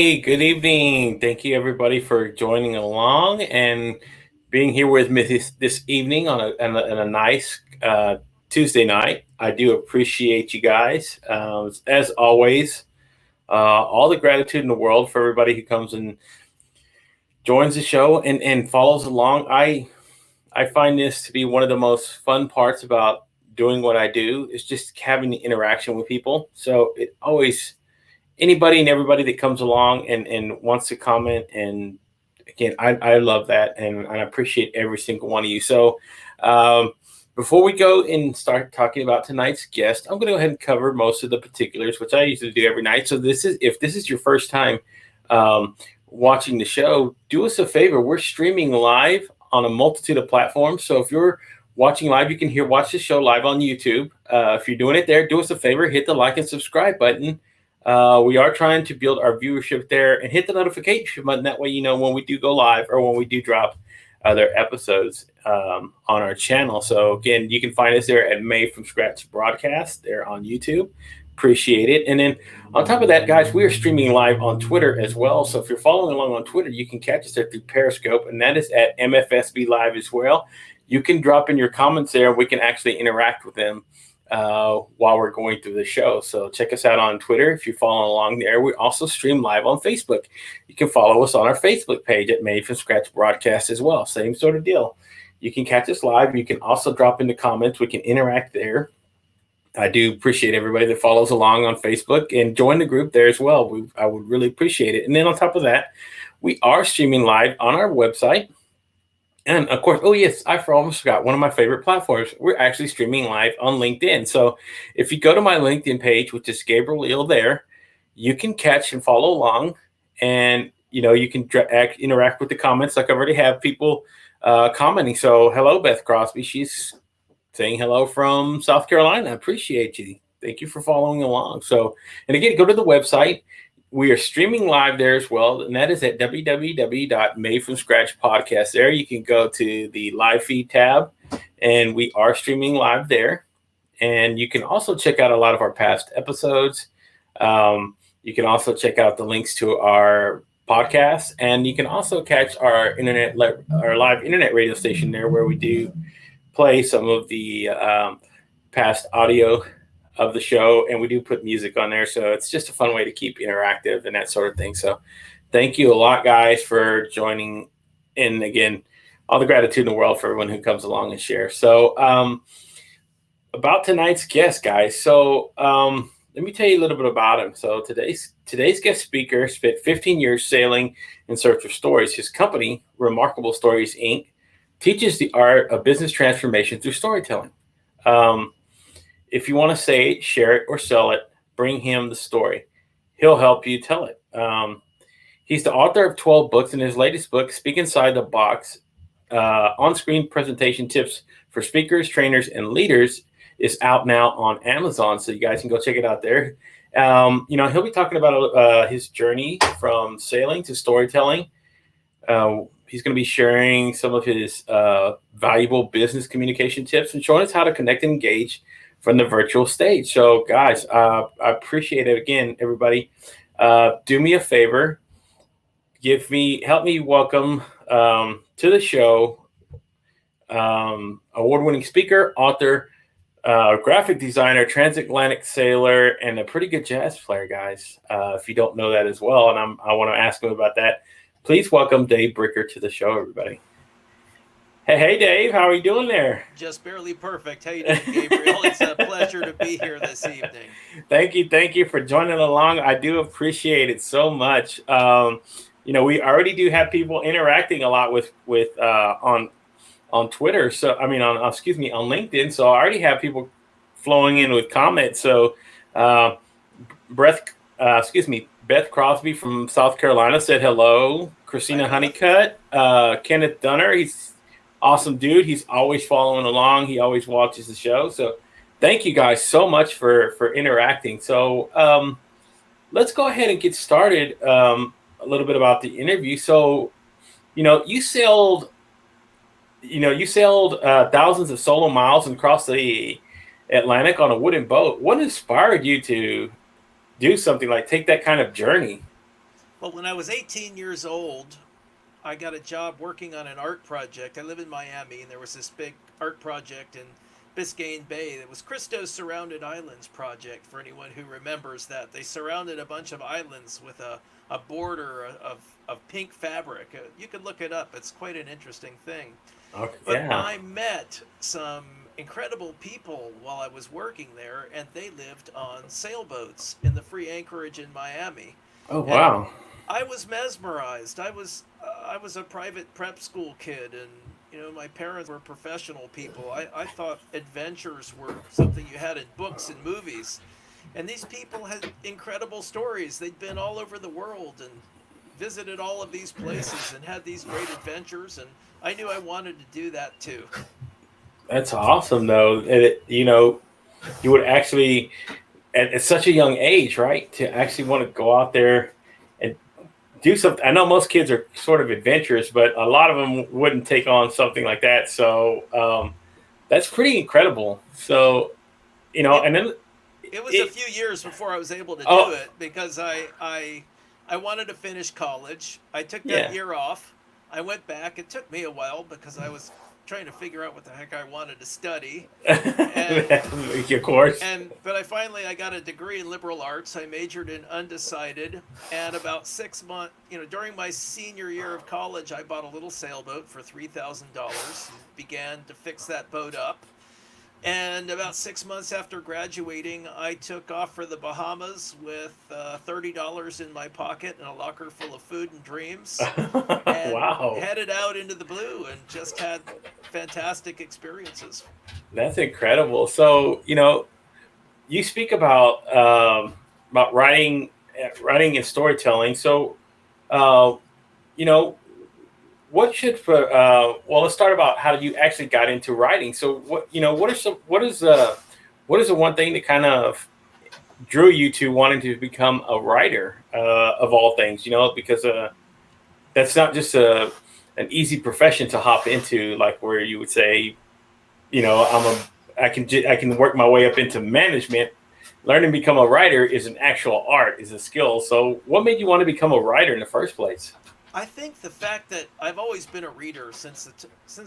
Hey, good evening. Thank you everybody for joining along and being here with me this evening on a nice Tuesday night. I do appreciate you guys. As always, all the gratitude in the world for everybody who comes and joins the show and follows along. I find this to be one of the most fun parts about doing what I do is just having the interaction with people. So it always anybody and everybody that comes along and wants to comment. And again, I love that and I appreciate every single one of you. So um, before we go and start talking about tonight's guest, I'm going to go ahead and cover most of the particulars, which I usually do every night. So if this is your first time um, watching the show, do us a favor. We're streaming live on a multitude of platforms. So if you're watching live, you can watch the show live on YouTube. If you're doing it there, do us a favor, hit the like and subscribe button. We are trying to build our viewership there and hit the notification button. That way, you know when we do go live or when we do drop other episodes on our channel. So again, you can find us there at Made from Scratch Broadcast there on YouTube. Appreciate it. And then on top of that, guys, we are streaming live on Twitter as well. So if you're following along on Twitter, you can catch us there through Periscope, and that is at MFSB Live as well. You can drop in your comments there. We can actually interact with them while we're going through the show. So check us out on Twitter if you're following along there. We also stream live on Facebook. You can follow us on our Facebook page at Made from Scratch Broadcast as well. Same sort of deal. You can catch us live. You can also drop in the comments. We can interact there. I do appreciate everybody that follows along on Facebook and join the group there as well. I would really appreciate it. And then on top of that, we are streaming live on our website. And of course, oh yes, I almost forgot one of my favorite platforms. We're actually streaming live on LinkedIn. So if you go to my LinkedIn page, which is Gabriel Eel there, you can catch and follow along. And, you can interact with the comments. Like I already have people commenting. So hello, Beth Crosby. She's saying hello from South Carolina. I appreciate you. Thank you for following along. So, and again, go to the website. We are streaming live there as well, and that is at www.madefromscratchpodcast. There you can go to the live feed tab, and we are streaming live there. And you can also check out a lot of our past episodes. You can also check out the links to our podcast, and you can also catch our live internet radio station there, where we do play some of the past audio of the show, and we do put music on there, so it's just a fun way to keep interactive and that sort of thing. So thank you a lot, guys, for joining in. Again, all the gratitude in the world for everyone who comes along and shares. So about tonight's guest, guys, so let me tell you a little bit about him. So today's guest speaker spent 15 years sailing in search of stories. His company, Remarkable Stories Inc., teaches the art of business transformation through storytelling. If you want to say it, share it, or sell it, bring him the story. He'll help you tell it. He's the author of 12 books, and his latest book, Speak Inside the Box, on-screen presentation tips for speakers, trainers, and leaders, is out now on Amazon, so you guys can go check it out there. He'll be talking about his journey from sailing to storytelling. He's going to be sharing some of his valuable business communication tips and showing us how to connect and engage from the virtual stage. So, guys, I appreciate it. Again, everybody, do me a favor. Help me welcome to the show award-winning speaker, author, graphic designer, transatlantic sailor, and a pretty good jazz player, guys. If you don't know that as well, and I want to ask him about that, please welcome Dave Bricker to the show, everybody. Hey, Dave, how are you doing there? Just barely perfect. How you doing, Gabriel? It's a pleasure to be here this evening. Thank you for joining along. I do appreciate it so much. We already do have people interacting a lot with on Twitter. So on LinkedIn. So I already have people flowing in with comments. So Beth Crosby from South Carolina said hello. Christina Honeycutt, Kenneth Dunner, he's awesome dude. He's always following along. He always watches the show. So thank you guys so much for interacting. So let's go ahead and get started. A little bit about the interview. So, you sailed thousands of solo miles and across the Atlantic on a wooden boat. What inspired you to do something like take that kind of journey? Well, when I was 18 years old, I got a job working on an art project. I live in Miami, and there was this big art project in Biscayne Bay. It was Christo's Surrounded Islands project, for anyone who remembers that. They surrounded a bunch of islands with a border of pink fabric. You could look it up, it's quite an interesting thing. Okay, But yeah. I met some incredible people while I was working there, and they lived on sailboats in the free anchorage in Miami. Oh, And wow. I was mesmerized. I was a private prep school kid, and my parents were professional people. I thought adventures were something you had in books and movies, and these people had incredible stories. They'd been all over the world and visited all of these places and had these great adventures, and I knew I wanted to do that too. That's awesome, though. You would actually, at such a young age, right, to actually want to go out there and do something. I know most kids are sort of adventurous, but a lot of them wouldn't take on something like that. So that's pretty incredible. So, It and then it was a it, few years before I was able to do oh, it because I wanted to finish college. I took that yeah. year off. I went back. It took me a while because I was trying to figure out what the heck I wanted to study. And Of course. but I got a degree in liberal arts. I majored in undecided, and about 6 months, during my senior year of college, I bought a little sailboat for $3,000 and began to fix that boat up. And about 6 months after graduating, I took off for the Bahamas with $30 in my pocket and a locker full of food and dreams, and Wow. headed out into the blue and just had fantastic experiences. That's incredible. So, you speak about writing and storytelling. So, uh, you know, what should well, let's start about how you actually got into writing. So, what is the one thing that kind of drew you to wanting to become a writer of all things? Because that's not just an easy profession to hop into, like where you would say, I can work my way up into management. Learning to become a writer is an actual art, is a skill. So, what made you want to become a writer in the first place? I think the fact that I've always been a reader since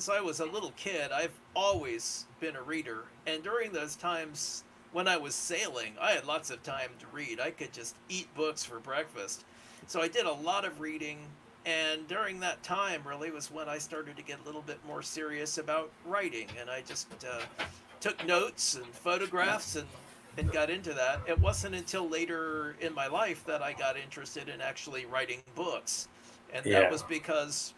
I was a little kid, I've always been a reader. And during those times when I was sailing, I had lots of time to read. I could just eat books for breakfast. So I did a lot of reading, and during that time really was when I started to get a little bit more serious about writing, and I just took notes and photographs and got into that. It wasn't until later in my life that I got interested in actually writing books, and that Yeah. was because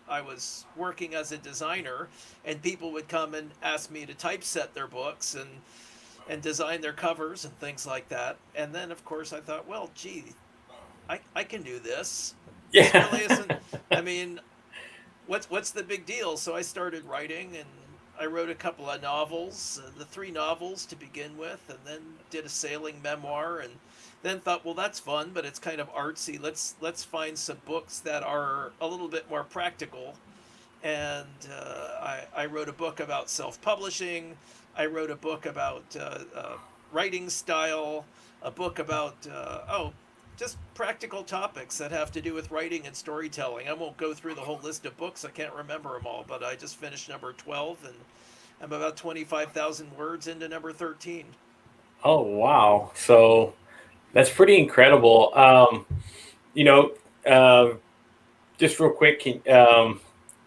I was working as a designer, and people would come and ask me to typeset their books and design their covers and things like that. And then, of course, I thought, well, gee, I can do this. This Yeah. really isn't. I mean, what's the big deal? So I started writing, and I wrote a couple of novels, the three novels to begin with, and then did a sailing memoir, and then thought, well, that's fun, but it's kind of artsy. Let's find some books that are a little bit more practical. And I wrote a book about self-publishing. I wrote a book about writing style. A book about just practical topics that have to do with writing and storytelling. I won't go through the whole list of books. I can't remember them all, but I just finished number 12, and I'm about 25,000 words into number 13. Oh, wow. So that's pretty incredible. You know, uh, just real quick,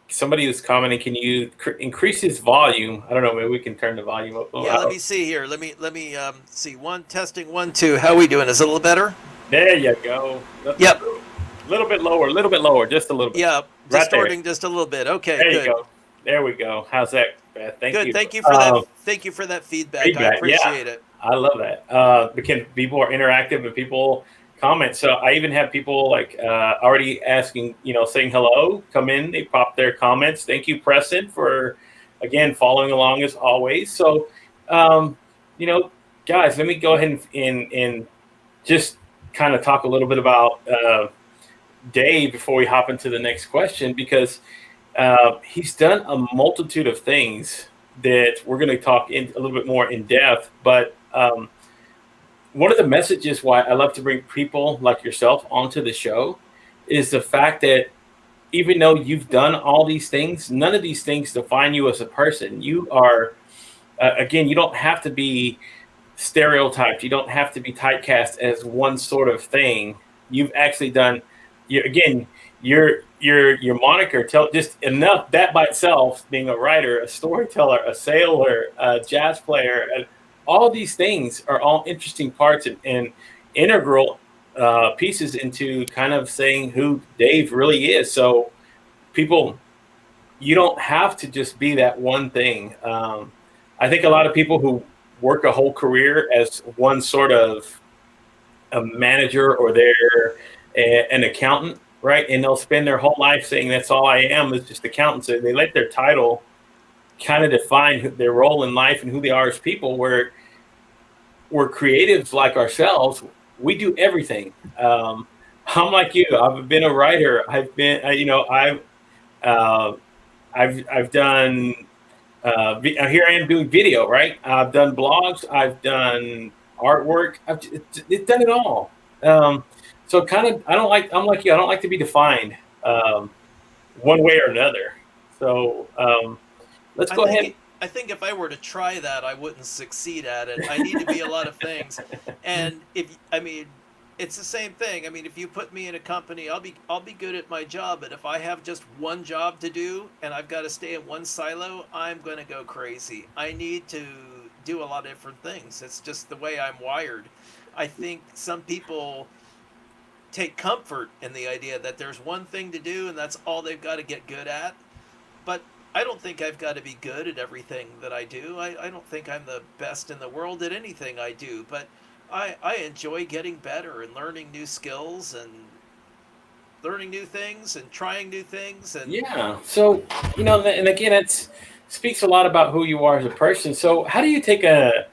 somebody was commenting, can you increase his volume? I don't know, maybe we can turn the volume up. Yeah, let me see here. Let me see. One testing, 1 2. How are we doing? Is it a little better? There you go. Yep. A little bit lower, just a little bit. Yeah, Right there. distorting just a little bit. Okay, There you good. go. There we go. How's that, Beth? Thank Good. you. Thank you for that. Um, Thank you for that feedback. I Feedback, yeah. appreciate it. I love that. We can be more interactive and people comment. So I even have people like already asking, saying hello, come in, they pop their comments. Thank you, Preston, for again following along as always. So, um, you know, guys, let me go ahead and just kind of talk a little bit about Dave before we hop into the next question because he's done a multitude of things that we're going to talk in a little bit more in depth. But one of the messages why I love to bring people like yourself onto the show is the fact that even though you've done all these things, none of these things define you as a person. You are, again, you don't have to be stereotyped. You don't have to be typecast as one sort of thing. You've actually done, again, your moniker tell just enough that by itself, being a writer, a storyteller, a sailor, a jazz player, and all these things are all interesting parts and integral pieces into kind of saying who Dave really is. So people, you don't have to just be that one thing. I think a lot of people who work a whole career as one sort of a manager, or they're an accountant, right? And they'll spend their whole life saying that's all I am is just accountant. So they let their title kind of define their role in life and who they are as people. Where we're creatives like ourselves, we do everything. I'm like you. I've been a writer. I've been, uh, I've done. Here I am doing video, right? I've done blogs. I've done artwork. It's done it all. So kind of, I don't like. I'm like you. I don't like to be defined one way or another. So let's I go think ahead. it, I think if I were to try that, I wouldn't succeed at it. I need to be a lot of things, and if I mean, it's the same thing. I mean, if you put me in a company, I'll be good at my job. But if I have just one job to do and I've got to stay in one silo, I'm going to go crazy. I need to do a lot of different things. It's just the way I'm wired. I think some people take comfort in the idea that there's one thing to do and that's all they've got to get good at. But I don't think I've got to be good at everything that I do. I don't think I'm the best in the world at anything I do, but I enjoy getting better and learning new skills and learning new things and trying new things. And Yeah. So, and again, it speaks a lot about who you are as a person. So, how do you take an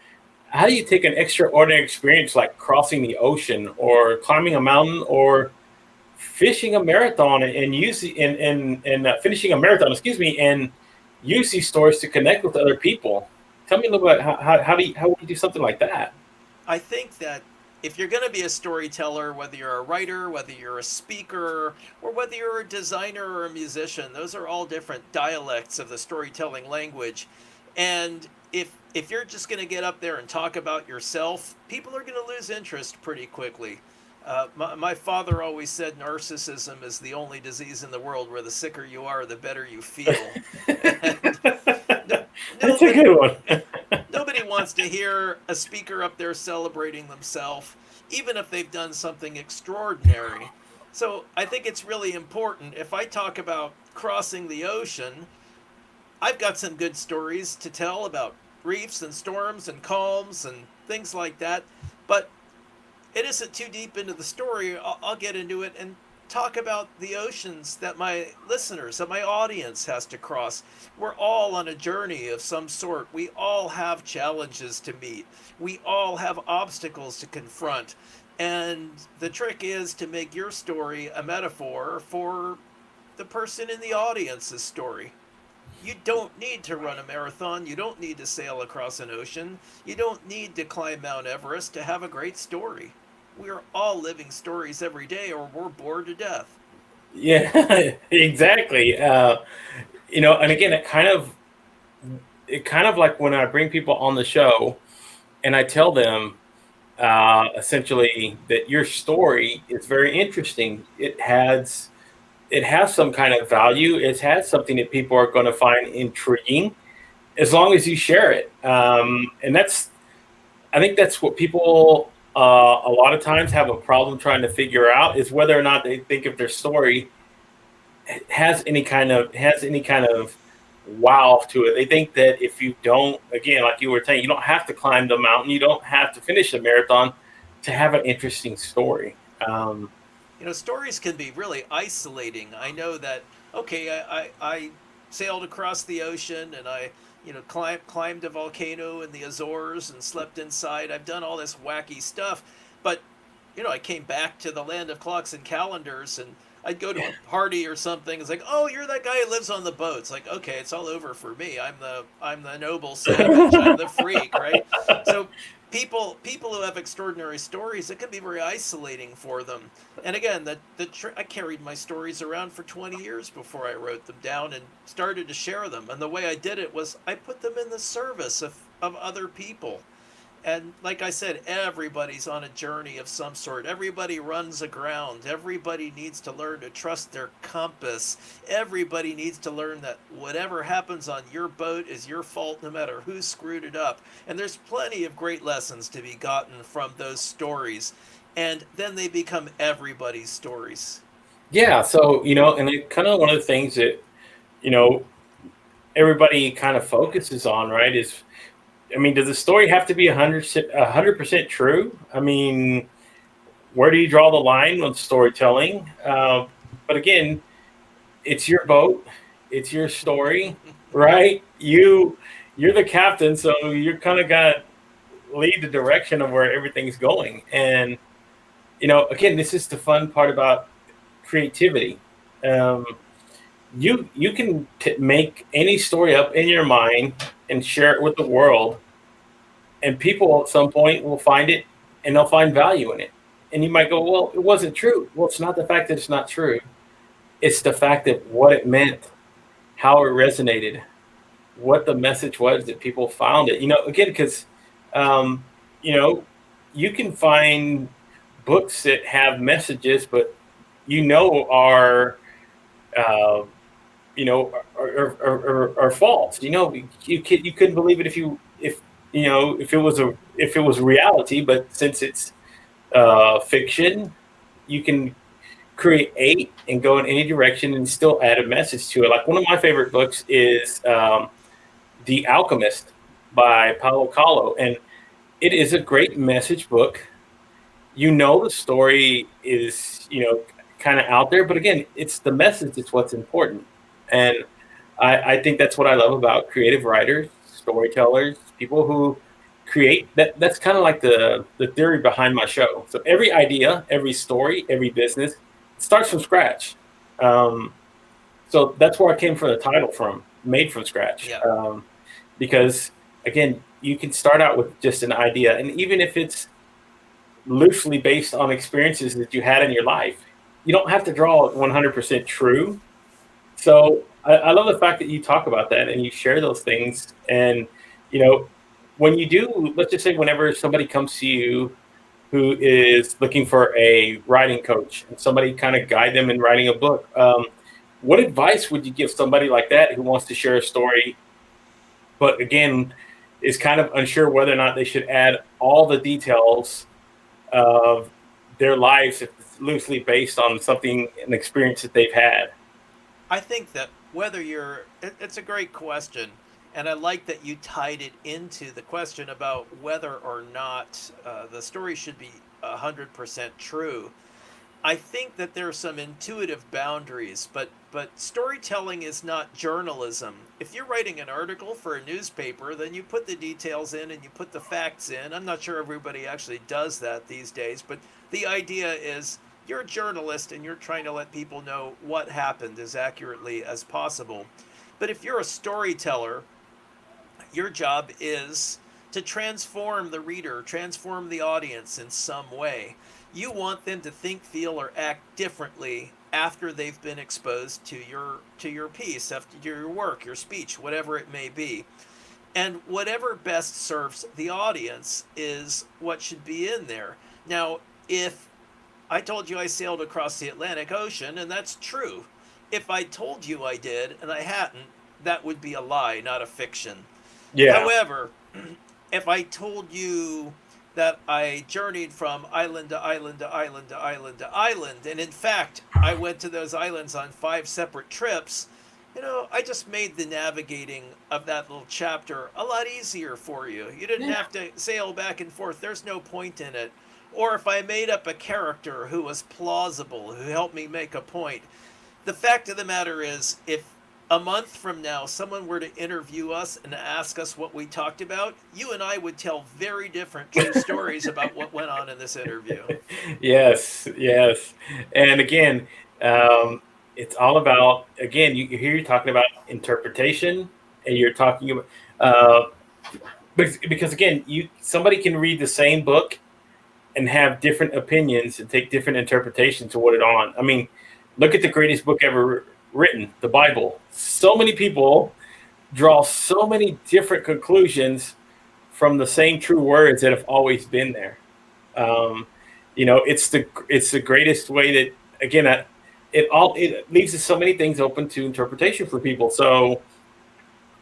extraordinary experience like crossing the ocean or climbing a mountain or fishing a marathon and use and finishing a marathon, excuse me, and use these stories to connect with other people? Tell me a little bit how would you do something like that? I think that if you're going to be a storyteller, whether you're a writer, whether you're a speaker, or whether you're a designer or a musician, those are all different dialects of the storytelling language. And if you're just going to get up there and talk about yourself, people are going to lose interest pretty quickly. My father always said narcissism is the only disease in the world where the sicker you are, the better you feel. And no, That's a nobody, good one. nobody wants to hear a speaker up there celebrating themselves, even if they've done something extraordinary. So I think it's really important. If I talk about crossing the ocean, I've got some good stories to tell about reefs and storms and calms and things like that. But it isn't too deep into the story. I'll get into it and talk about the oceans that my listeners, that my audience has to cross. We're all on a journey of some sort. We all have challenges to meet. We all have obstacles to confront. And the trick is to make your story a metaphor for the person in the audience's story. You don't need to run a marathon. You don't need to sail across an ocean. You don't need to climb Mount Everest to have a great story. We're all living stories every day, or we're bored to death. Yeah, exactly. And again, it kind of like when I bring people on the show and I tell them essentially that your story is very interesting. It has some kind of value. It has something that people are going to find intriguing as long as you share it. And I think that's what people a lot of times have a problem trying to figure out is whether or not they think if their story has any kind of wow to it. They think that if you don't, again, like you were saying, you don't have to climb the mountain, you don't have to finish a marathon to have an interesting story. Stories can be really isolating. I know that, okay, I sailed across the ocean and I, climbed a volcano in the Azores and slept inside. I've done all this wacky stuff. But, I came back to the land of clocks and calendars and I'd go to a party or something. It's like, oh, you're that guy who lives on the boat. It's like, okay, it's all over for me. I'm the noble savage. I'm the freak, right? So people who have extraordinary stories, it can be very isolating for them. And again, I carried my stories around for 20 years before I wrote them down and started to share them. And the way I did it was I put them in the service of other people. And like I said, everybody's on a journey of some sort. Everybody runs aground. Everybody needs to learn to trust their compass. Everybody needs to learn that whatever happens on your boat is your fault no matter who screwed it up. And there's plenty of great lessons to be gotten from those stories. And then they become everybody's stories. Yeah. So, and it kind of one of the things that, you know, everybody kind of focuses on, right? Is, I mean, does the story have to be 100% true? I mean, where do you draw the line with storytelling? But again, it's your boat, it's your story, right? You're the captain, so you're kind of got to lead the direction of where everything's going. And again, this is the fun part about creativity. Um, you can make any story up in your mind and share it with the world, and people at some point will find it and they'll find value in it. And you might go, well, it wasn't true. Well, it's not the fact that it's not true. It's the fact that what it meant, how it resonated, what the message was that people found it. Again, because um, you know, you can find books that have messages, but are uh, are false. You couldn't believe it if it was reality. But since it's fiction, you can create and go in any direction and still add a message to it. Like one of my favorite books is The Alchemist by Paulo Coelho, and it is a great message book. The story is kind of out there, but again, it's the message. It's what's important, and I think that's what I love about creative writers, storytellers, people who create. That's kind of like the theory behind my show. So every idea, every story, every business starts from scratch. Um, so that's where I came from the title from, made from scratch. Yeah. Because again, you can start out with just an idea, and even if it's loosely based on experiences that you had in your life, you don't have to draw it 100% true. So I love the fact that you talk about that and you share those things. And you know, when you do, let's just say whenever somebody comes to you who is looking for a writing coach and somebody kind of guide them in writing a book, what advice would you give somebody like that who wants to share a story, but again is kind of unsure whether or not they should add all the details of their lives if it's loosely based on something, an experience that they've had? I think that it's a great question. And I like that you tied it into the question about whether or not the story should be 100% true. I think that there are some intuitive boundaries, but storytelling is not journalism. If you're writing an article for a newspaper, then you put the details in and you put the facts in. I'm not sure everybody actually does that these days, but the idea is you're a journalist and you're trying to let people know what happened as accurately as possible. But if you're a storyteller, your job is to transform the reader, transform the audience in some way. You want them to think, feel, or act differently after they've been exposed to your piece, after your work, your speech, whatever it may be. And whatever best serves the audience is what should be in there. Now, if I told you I sailed across the Atlantic Ocean, and that's true. If I told you I did and I hadn't, that would be a lie, not a fiction. Yeah. However, if I told you that I journeyed from island to island to island to island to island, and in fact, I went to those islands on 5 separate trips, I just made the navigating of that little chapter a lot easier for you. You didn't Yeah. have to sail back and forth. There's no point in it. Or if I made up a character who was plausible, who helped me make a point. The fact of the matter is, if a month from now someone were to interview us and ask us what we talked about, you and I would tell very different true stories about what went on in this interview. Yes, yes. And again, it's all about, again, you talking about interpretation, and you're talking about because again, somebody can read the same book and have different opinions and take different interpretations to what it on. I mean, look at the greatest book ever written, the Bible. So many people draw so many different conclusions from the same true words that have always been there. Um, it's the greatest way that again it leaves so many things open to interpretation for people. So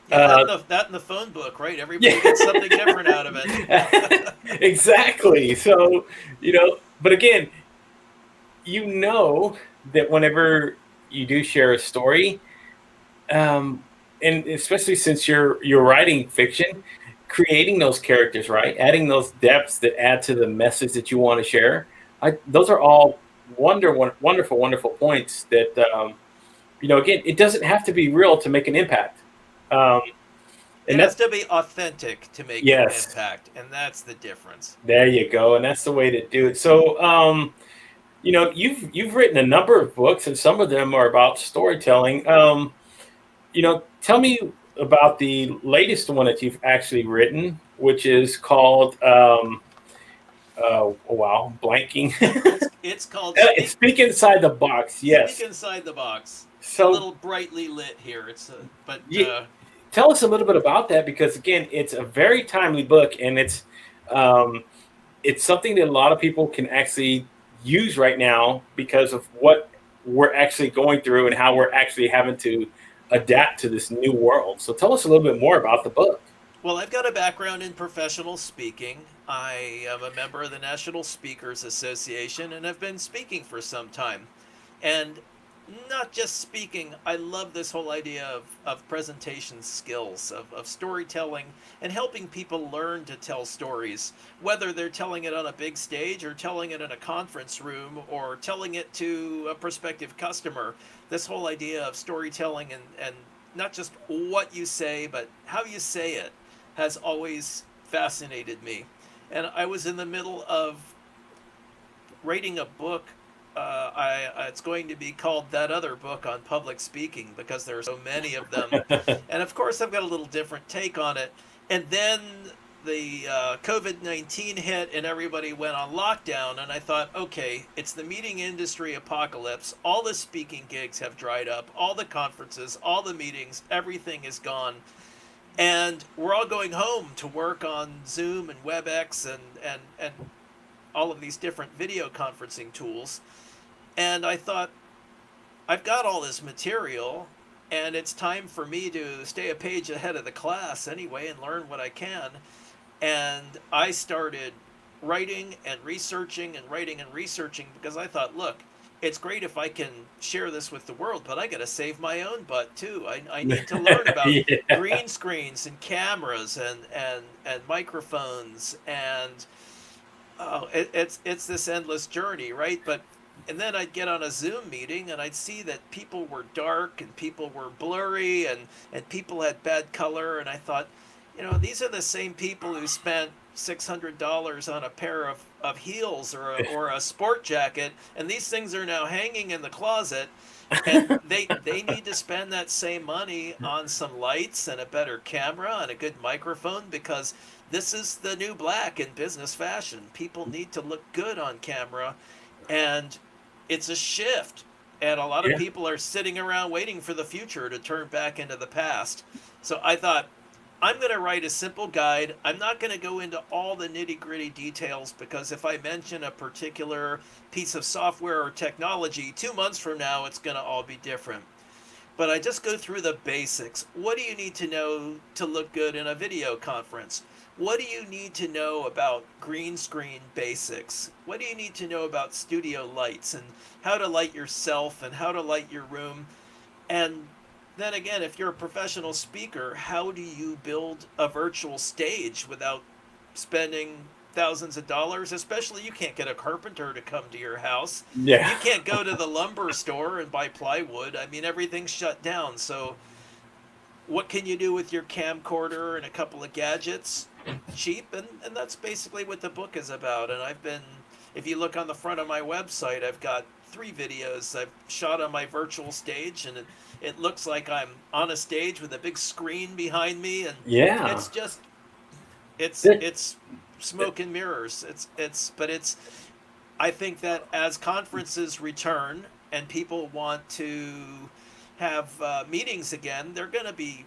Yeah, that in the phone book, right? Everybody yeah, gets something different out of it. exactly. So but again, that whenever you do share a story, um, and especially since you're writing fiction, creating those characters, right, adding those depths that add to the message that you want to share, those are all wonderful, wonderful points that again, it doesn't have to be real to make an impact. um, It and has that to be authentic to make an yes, impact, and that's the difference. there you go, and that's the way to do it. So you've written a number of books, and some of them are about storytelling. Tell me about the latest one that you've actually written, which is called oh wow, blanking. It's called Speak inside the box. Speak Yes. Inside the Box. A So little brightly lit here. It's a, but you, tell us a little bit about that, because again, it's a very timely book, and um, it's something that a lot of people can actually use right now because of what we're actually going through and how we're actually having to adapt to this new world. So tell us a little bit more about the book. Well, I've got a background in professional speaking. I am a member of the National Speakers Association and have been speaking for some time. And not just speaking, I love this whole idea of presentation skills, of storytelling, and helping people learn to tell stories, whether they're telling it on a big stage or telling it in a conference room or telling it to a prospective customer. This whole idea of storytelling and not just what you say, but how you say it has always fascinated me. And I was in the middle of writing a book. It's going to be called That Other Book on Public Speaking because there are so many of them. And of course, I've got a little different take on it. And then the COVID 19 hit and everybody went on lockdown. And I thought, okay, it's the meeting industry apocalypse. All the speaking gigs have dried up, all the conferences, all the meetings, everything is gone. And we're all going home to work on Zoom and WebEx and all of these different video conferencing tools. And I thought, I've got all this material, and it's time for me to stay a page ahead of the class anyway and learn what I can. And I started writing and researching and writing and researching because I thought, look, it's great if I can share this with the world, but I got to save my own butt too. I need to learn about Yeah. green screens and cameras and microphones and it's this endless journey, right? But and then I'd get on a Zoom meeting and I'd see that people were dark and people were blurry and people had bad color, and I thought, these are the same people who spent $600 on a pair of heels or a sport jacket, and these things are now hanging in the closet, and they need to spend that same money on some lights and a better camera and a good microphone because this is the new black in business fashion. People need to look good on camera, and it's a shift. And a lot of Yeah. people are sitting around waiting for the future to turn back into the past. So I thought, I'm going to write a simple guide. I'm not going to go into all the nitty gritty details because if I mention a particular piece of software or technology, 2 months from now, it's going to all be different. But I just go through the basics. What do you need to know to look good in a video conference? What do you need to know about green screen basics? What do you need to know about studio lights and how to light yourself and how to light your room? And then again, if you're a professional speaker, how do you build a virtual stage without spending thousands of dollars? Especially, you can't get a carpenter to come to your house. Yeah. You can't go to the lumber store and buy plywood. I mean, everything's shut down. So, what can you do with your camcorder and a couple of gadgets? Cheap, and that's basically what the book is about. And if you look on the front of my website, I've got 3 videos I've shot on my virtual stage, and it looks like I'm on a stage with a big screen behind me, and Yeah. it's just It's smoke and mirrors. It's I think that as conferences return and people want to have meetings again, they're going to be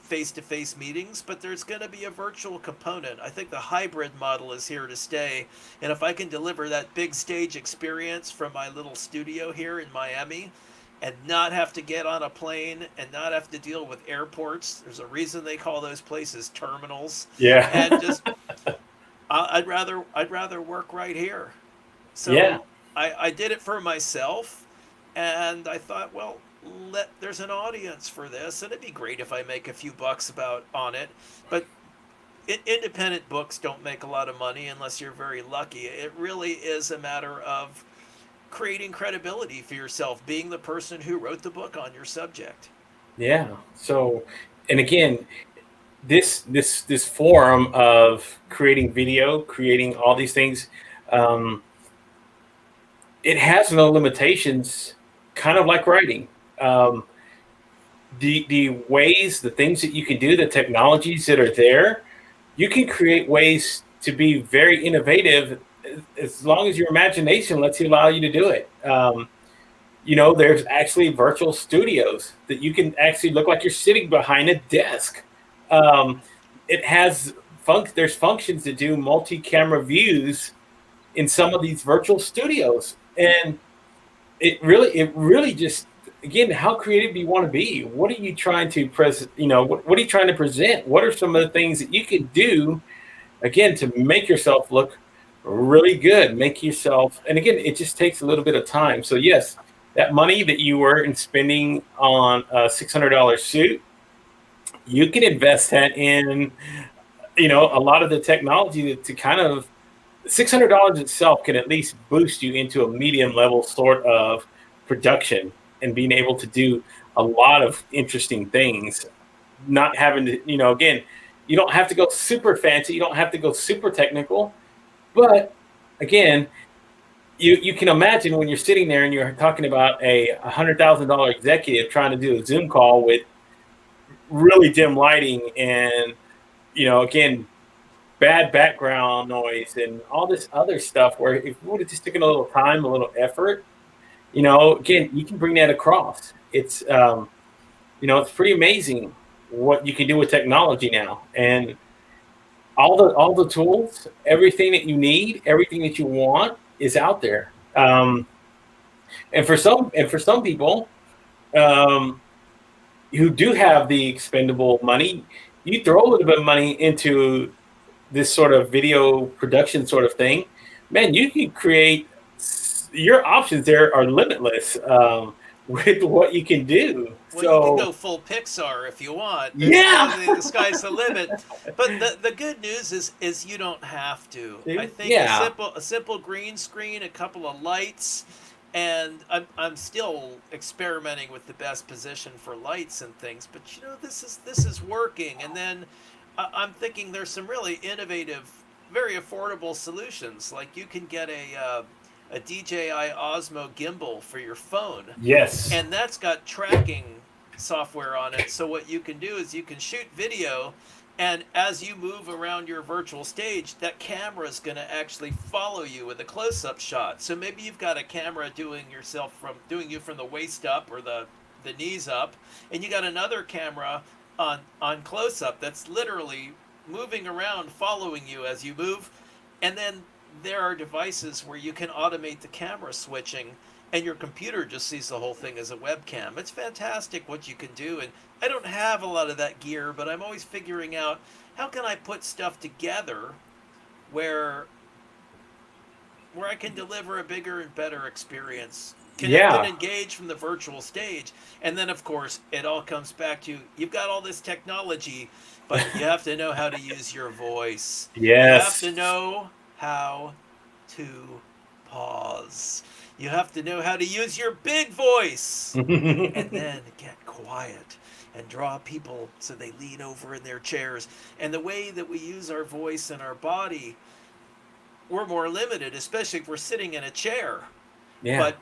face-to-face meetings, but there's going to be a virtual component. I think the hybrid model is here to stay, and if I can deliver that big stage experience from my little studio here in Miami and not have to get on a plane and not have to deal with airports, there's a reason they call those places terminals, Yeah. and just I'd rather work right here. Yeah. So I did it for myself, and I thought, well, there's an audience for this, and it'd be great if I make a few bucks about on it. But independent books don't make a lot of money unless you're very lucky. It really is a matter of creating credibility for yourself, being the person who wrote the book on your subject. Yeah. So, and again, this forum of creating video, creating all these things, um, it has no limitations, kind of like writing. Um, the ways, the things that you can do, the technologies that are there, you can create ways to be very innovative as long as your imagination lets you allow you to do it. There's actually virtual studios that you can actually look like you're sitting behind a desk. Um, it has there's functions that do multi-camera views in some of these virtual studios, and it really just, again, how creative do you want to be? What are you trying to what are you trying to present? What are some of the things that you can do, again, to make yourself look really good, make yourself, and again, it just takes a little bit of time. So yes, that money that you were spending on a $600 suit, you can invest that in, a lot of the technology to kind of, $600 itself can at least boost you into a medium level sort of production and being able to do a lot of interesting things, not having to, again, you don't have to go super fancy, you don't have to go super technical, but again, you can imagine when you're sitting there and you're talking about a $100,000 executive trying to do a Zoom call with really dim lighting and, again, bad background noise and all this other stuff, where if you would have just taken a little time, a little effort, again, you can bring that across. It's pretty amazing what you can do with technology now, and all the tools, everything that you need, everything that you want is out there. And for some people, um, who do have the expendable money, you throw a little bit of money into this sort of video production sort of thing, man, you can create, your options there are limitless, with what you can do. Well, you can So go full Pixar if you want. yeah, The sky's the limit. But the good news is you don't have to. I think a yeah, simple green screen, a couple of lights, and I'm still experimenting with the best position for lights and things. But this is working. And then I'm thinking there's some really innovative, very affordable solutions. Like you can get a DJI Osmo gimbal for your phone, yes, and that's got tracking software on it. So what you can do is you can shoot video, and as you move around your virtual stage, that camera is going to actually follow you with a close-up shot. So maybe you've got a camera doing you from the waist up or the knees up, and you got another camera on close-up that's literally moving around, following you as you move, and then there are devices where you can automate the camera switching, and your computer just sees the whole thing as a webcam. It's fantastic what you can do, and I don't have a lot of that gear, but I'm always figuring out how can I put stuff together where I can deliver a bigger and better experience. Connect and yeah, engage from the virtual stage. And then, of course, it all comes back to you've got all this technology, but you have to know how to use your voice. You have to yes. know how to pause. You have to know how to use your big voice and then get quiet and draw people so they lean over in their chairs. And the way that we use our voice and our body, we're more limited, especially if we're sitting in a chair. Yeah, But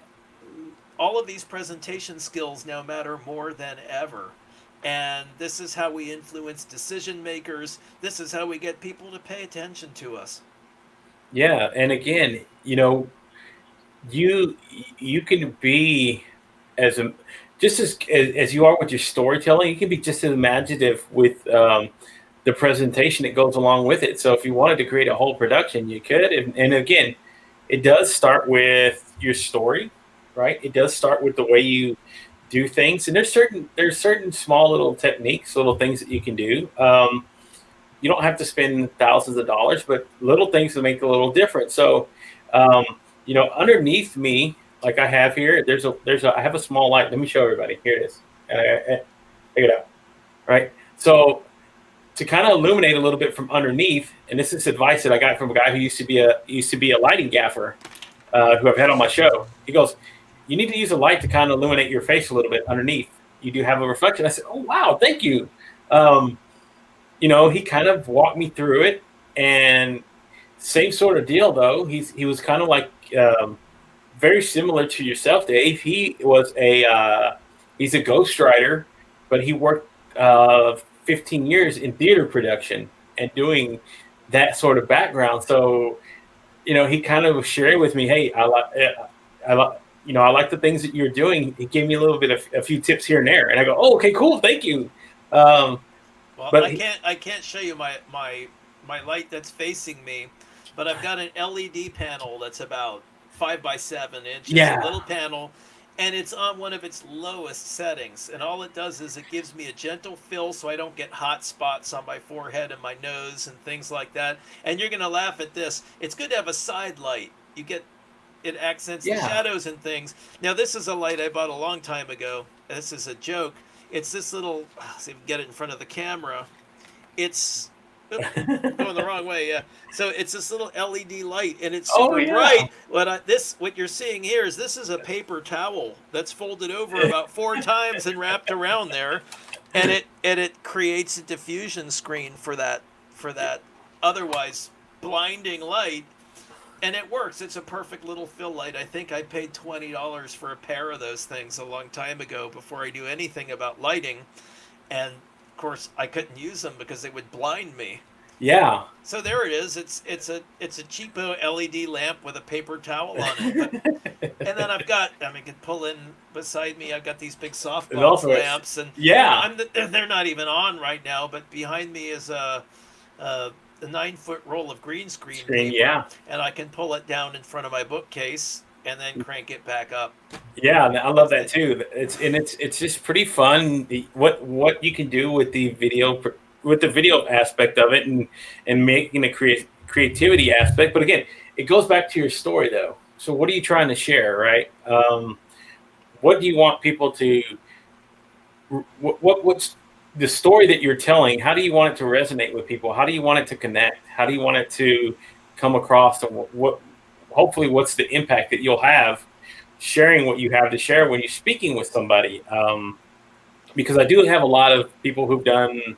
all of these presentation skills now matter more than ever. And this is how we influence decision makers. This is how we get people to pay attention to us. Yeah, and again, you you can be as a just as you are with your storytelling. You can be just as imaginative with the presentation that goes along with it. So if you wanted to create a whole production, you could. And again, it does start with your story, right? It does start with the way you do things, and there's certain small little techniques, little things that you can do. You don't have to spend thousands of dollars, but little things that make a little difference. So, um, underneath me, like I have here, I have a small light. Let me show everybody. Here it is. Take it out. Right. So to kind of illuminate a little bit from underneath, and this is advice that I got from a guy who used to be a lighting gaffer, who I've had on my show. He goes, "You need to use a light to kind of illuminate your face a little bit underneath. You do have a reflection." I said, "Oh wow, thank you." Um, he kind of walked me through it, and same sort of deal though. He was kind of like very similar to yourself, Dave. He's a ghostwriter, but he worked 15 years in theater production and doing that sort of background. So he kind of was sharing with me, "Hey, I like." I like the things that you're doing. He gave me a few tips here and there, and I go, "Oh, okay, cool, thank you." Um, Well, but I can't show you my light that's facing me, but I've got an LED panel that's about 5 by 7 inches, a yeah, little panel, and it's on one of its lowest settings. And all it does is it gives me a gentle fill so I don't get hot spots on my forehead and my nose and things like that. And you're gonna laugh at this. It's good to have a side light. It accents the yeah. shadows and things. Now this is a light I bought a long time ago. This is a joke. It's this little. See if we can get it in front of the camera. It's oop, going the wrong way. Yeah. So it's this little LED light, and it's Oh super yeah. bright. What you're seeing here is this is a paper towel that's folded over about 4 times and wrapped around there, and it creates a diffusion screen for that otherwise blinding light, and it works. It's a perfect little fill light. I think I paid $20 for a pair of those things a long time ago before I knew anything about lighting, and of course I couldn't use them because they would blind me. Yeah. So there it is. It's a cheapo LED lamp with a paper towel on it. But and then I can pull in beside me. I've got these big And softbox also it's lamps, and yeah. they're not even on right now. But behind me is a 9 foot roll of green screen Screen, paper, yeah. and I can pull it down in front of my bookcase and then crank it back up. Yeah, and I love that too. It's just pretty fun what you can do with the video aspect of it, and making a creativity aspect. But again, it goes back to your story though. So what are you trying to share, right? What do you want people to what's the story that you're telling? How do you want it to resonate with people? How do you want it to connect? How do you want it to come across? And hopefully what's the impact that you'll have sharing what you have to share when you're speaking with somebody? Because I do have a lot of people who've done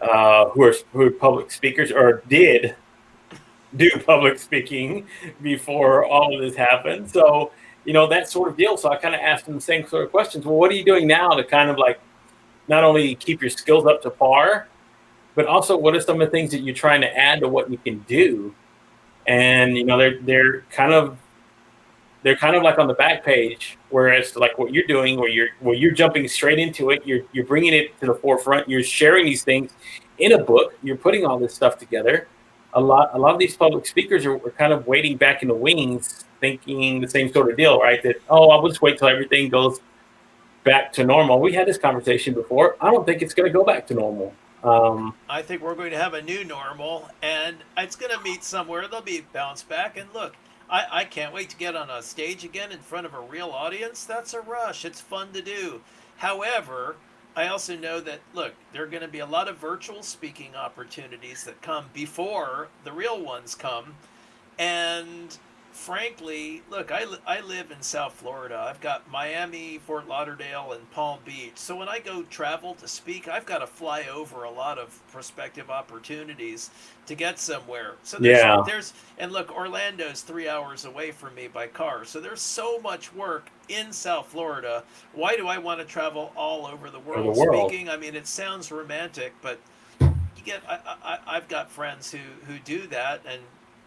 who are public speakers or did do public speaking before all of this happened. So that sort of deal. So I kind of asked them the same sort of questions. Well, what are you doing now to kind of like not only keep your skills up to par, but also what are some of the things that you're trying to add to what you can do? And they're kind of like on the back page, whereas like what you're doing, where you're jumping straight into it, you're bringing it to the forefront, you're sharing these things in a book, you're putting all this stuff together. A lot of these public speakers are kind of waiting back in the wings, thinking the same sort of deal, right? That, oh, I'll just wait till everything goes back to normal. We had this conversation before. I don't think it's going to go back to normal. I think we're going to have a new normal, and it's going to meet somewhere. There'll be bounce back. And look, I can't wait to get on a stage again in front of a real audience. That's a rush. It's fun to do. However, I also know that, look, there are going to be a lot of virtual speaking opportunities that come before the real ones come. And frankly, look, I live in South Florida. I've got Miami, Fort Lauderdale, and Palm Beach. So when I go travel to speak, I've got to fly over a lot of prospective opportunities to get somewhere. So Yeah. and look, Orlando's 3 hours away from me by car. So there's so much work in South Florida. Why do I want to travel all over the For the world world. speaking? I mean, it sounds romantic, but I've got friends who do that, and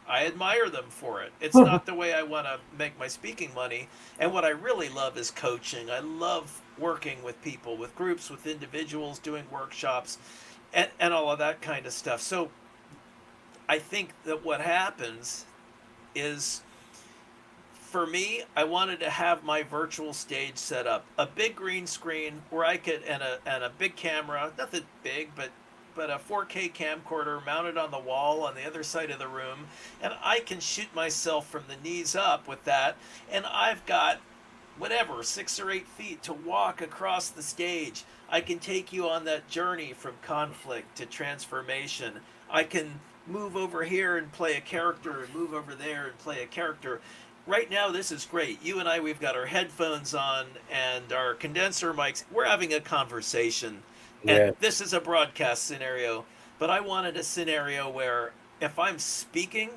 I admire them for it. It's not the way I want to make my speaking money. And what I really love is coaching. I love working with people, with groups, with individuals, doing workshops, and all of that kind of stuff. So I think that what happens is, for me, I wanted to have my virtual stage set up, a big green screen where I could, and a big camera, nothing big, but a 4K camcorder mounted on the wall on the other side of the room, and I can shoot myself from the knees up with that, and I've got whatever 6 or 8 feet to walk across the stage. I can take you on that journey from conflict to transformation. I can move over here and play a character and move over there and play a character. Right now, this is great. You and I, we've got our headphones on and our condenser mics. We're having a conversation, and Yeah. this is a broadcast scenario. But I wanted a scenario where if I'm speaking,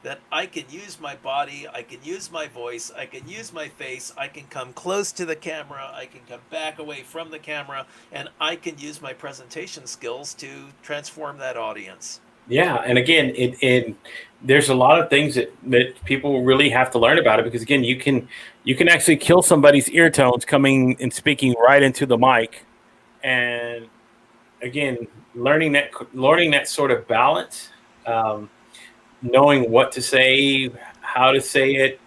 that I can use my body, I can use my voice, I can use my face, I can come close to the camera, I can come back away from the camera, and I can use my presentation skills to transform that audience. Yeah, and again, it there's a lot of things that people really have to learn about it, because again, you can actually kill somebody's ear tones coming and speaking right into the mic, and again, learning that sort of balance, um, knowing what to say, how to say it.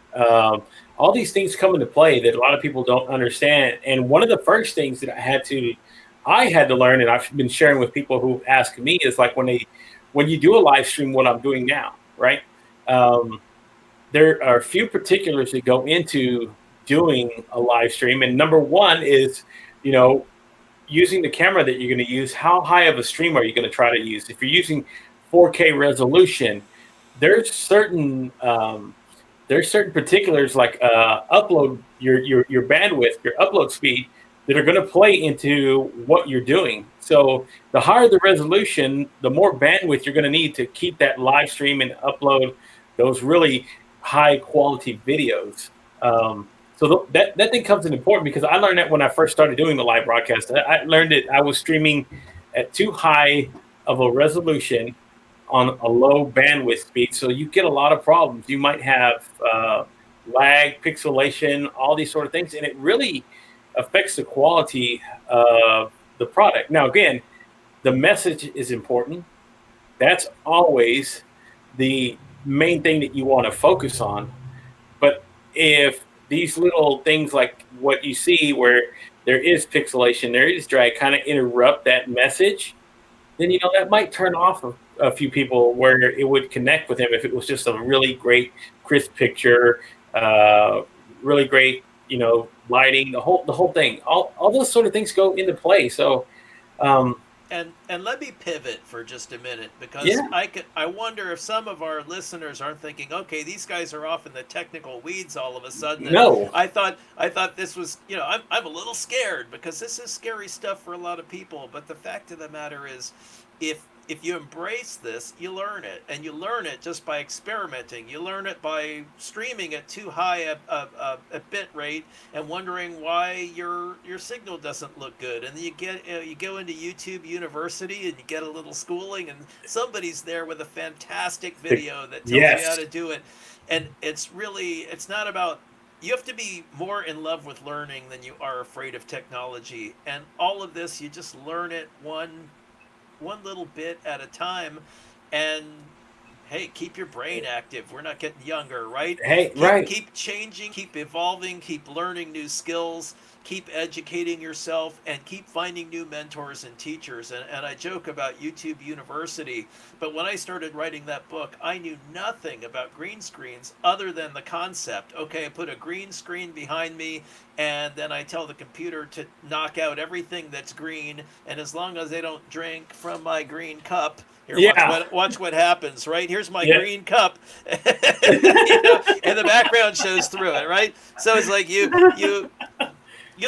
All these things come into play that a lot of people don't understand. And one of the first things that I had to learn, and I've been sharing with people who ask me, is like when you do a live stream, what I'm doing now, right? Um, there are a few particulars that go into doing a live stream, and number one is, you know, using the camera that you're going to use. How high of a stream are you going to try to use? If you're using 4K resolution, there's certain particulars like upload your bandwidth, your upload speed, that are going to play into what you're doing. So the higher the resolution, the more bandwidth you're going to need to keep that live stream and upload those really high quality videos. So that thing comes in important, because I learned that when I first started doing the live broadcast. I learned that I was streaming at too high of a resolution on a low bandwidth speed, so you get a lot of problems. You might have lag, pixelation, all these sort of things, and it really affects the quality of the product. Now, again, the message is important. That's always the main thing that you want to focus on. But if these little things like what you see, where there is pixelation, there is drag, kind of interrupt that message, then that might turn off a few people, where it would connect with them if it was just a really great crisp picture, uh, really great lighting, the whole thing. All those sort of things go into play. So um, And let me pivot for just a minute, because yeah, I wonder if some of our listeners aren't thinking, okay, these guys are off in the technical weeds all of a sudden, and no, I thought this was, I'm a little scared, because this is scary stuff for a lot of people. But the fact of the matter is, if you embrace this, you learn it, and you learn it just by experimenting. You learn it by streaming at too high a bit rate and wondering why your signal doesn't look good. And then you go into YouTube University and you get a little schooling, and somebody's there with a fantastic video that tells you how yes, to do it. And it's not about, you have to be more in love with learning than you are afraid of technology. And all of this, you just learn it one little bit at a time. And hey, keep your brain active. We're not getting younger, right? hey, keep right. keep changing, keep evolving, keep learning new skills, keep educating yourself, and keep finding new mentors and teachers. And I joke about YouTube University, but when I started writing that book, I knew nothing about green screens other than the concept. Okay, I put a green screen behind me, and then I tell the computer to knock out everything that's green, and as long as they don't drink from my green cup, Here, Yeah. watch what happens. Right, here's my Yeah. green cup, and the background shows through it. Right, so it's like Yeah. you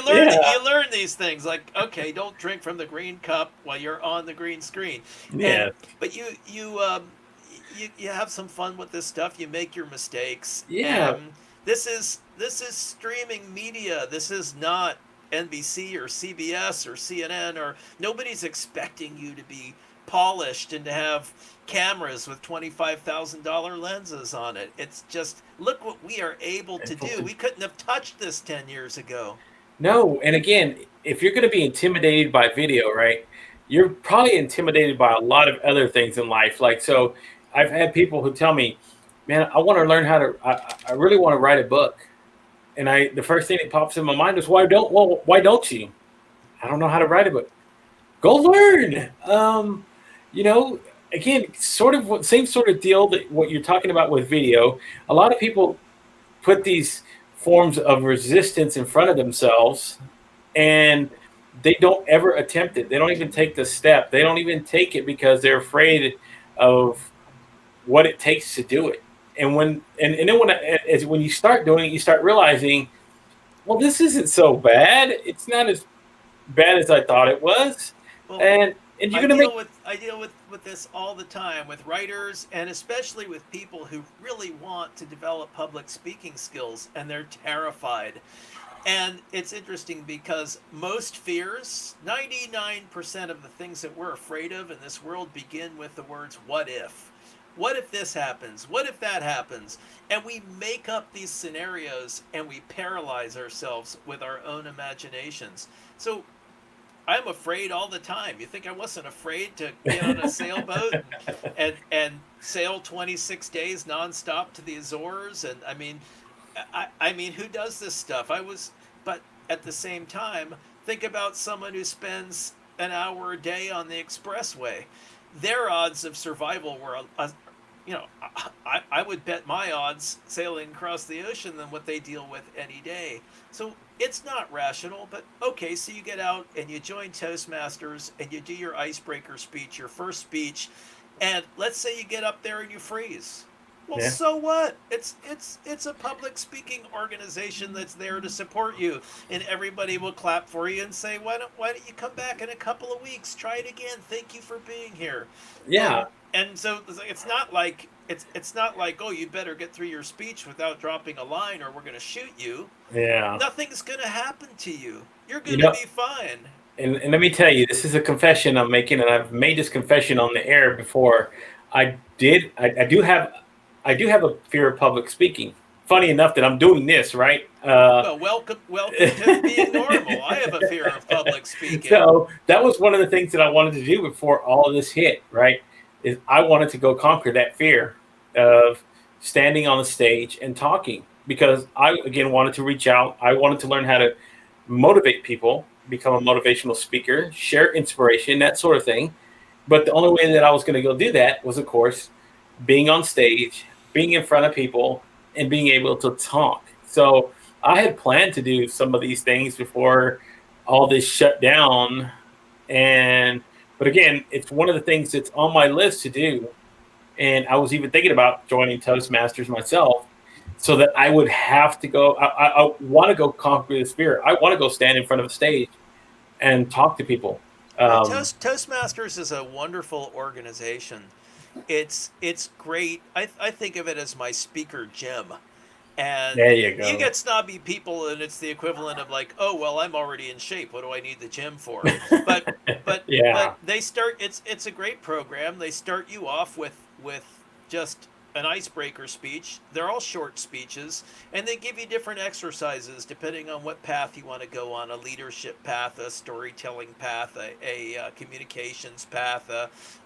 learn these things, like, okay, don't drink from the green cup while you're on the green screen. And Yeah. but you have some fun with this stuff. You make your mistakes. Yeah. And this is streaming media. This is not NBC or CBS or CNN, or nobody's expecting you to be polished and to have cameras with $25,000 lenses on it. It's just, look what we are able to do. We couldn't have touched this 10 years ago. No, and again, if you're going to be intimidated by video, right, you're probably intimidated by a lot of other things in life. Like, so I've had people who tell me, man, I want to learn how to, I really want to write a book. And the first thing that pops in my mind is, why don't you? I don't know how to write a book. Go learn. You know, again, sort of same sort of deal that what you're talking about with video. A lot of people put these forms of resistance in front of themselves, and they don't ever attempt it. They don't even take the step. They don't even take it because they're afraid of what it takes to do it. And then when you start doing it, you start realizing, well, this isn't so bad. It's not as bad as I thought it was. Well, And you're gonna make I deal with this all the time with writers, and especially with people who really want to develop public speaking skills, and they're terrified. And it's interesting because most fears, 99% of the things that we're afraid of in this world, begin with the words what if. What if this happens? What if that happens? And we make up these scenarios and we paralyze ourselves with our own imaginations. So I'm afraid all the time. You think I wasn't afraid to get on a sailboat and sail 26 days nonstop to the Azores? And I mean, who does this stuff? But at the same time, think about someone who spends an hour a day on the expressway. Their odds of survival were you know, I would bet my odds sailing across the ocean than what they deal with any day. So it's not rational, but okay, so you get out and you join Toastmasters and you do your icebreaker speech, your first speech, and let's say you get up there and you freeze. Well, yeah, so what? It's a public speaking organization that's there to support you, and everybody will clap for you and say, why don't you come back in a couple of weeks? Try it again. Thank you for being here. yeah, And so it's not like, oh, you better get through your speech without dropping a line or we're going to shoot you. yeah. Nothing's going to happen to you. You're You going to know, be fine. and let me tell you, this is a confession I'm making, and I've made this confession on the air before. I do have a fear of public speaking. Funny enough that I'm doing this, right? Well, welcome to being normal. I have a fear of public speaking. So that was one of the things that I wanted to do before all of this hit, right? Is I wanted to go conquer that fear of standing on the stage and talking, because I again wanted to reach out. I wanted to learn how to motivate people, become a motivational speaker, share inspiration, that sort of thing. But the only way that I was going to go do that was, of course, being on stage, being in front of people, and being able to talk. So I had planned to do some of these things before all this shut down. And but again, it's one of the things that's on my list to do. And I was even thinking about joining Toastmasters myself, so that I would have to go. I want to go conquer this fear. I want to go stand in front of a stage and talk to people. Well, Um, Toastmasters is a wonderful organization. It's great. I think of it as my speaker gym. And there you you go. get snobby people, and it's the equivalent of like, oh well, I'm already in shape. What do I need the gym for? But but Yeah, they start. It's a great program. They start you off with just an icebreaker speech. They're all short speeches, and they give you different exercises depending on what path you want to go on: a leadership path, a storytelling path, a communications path,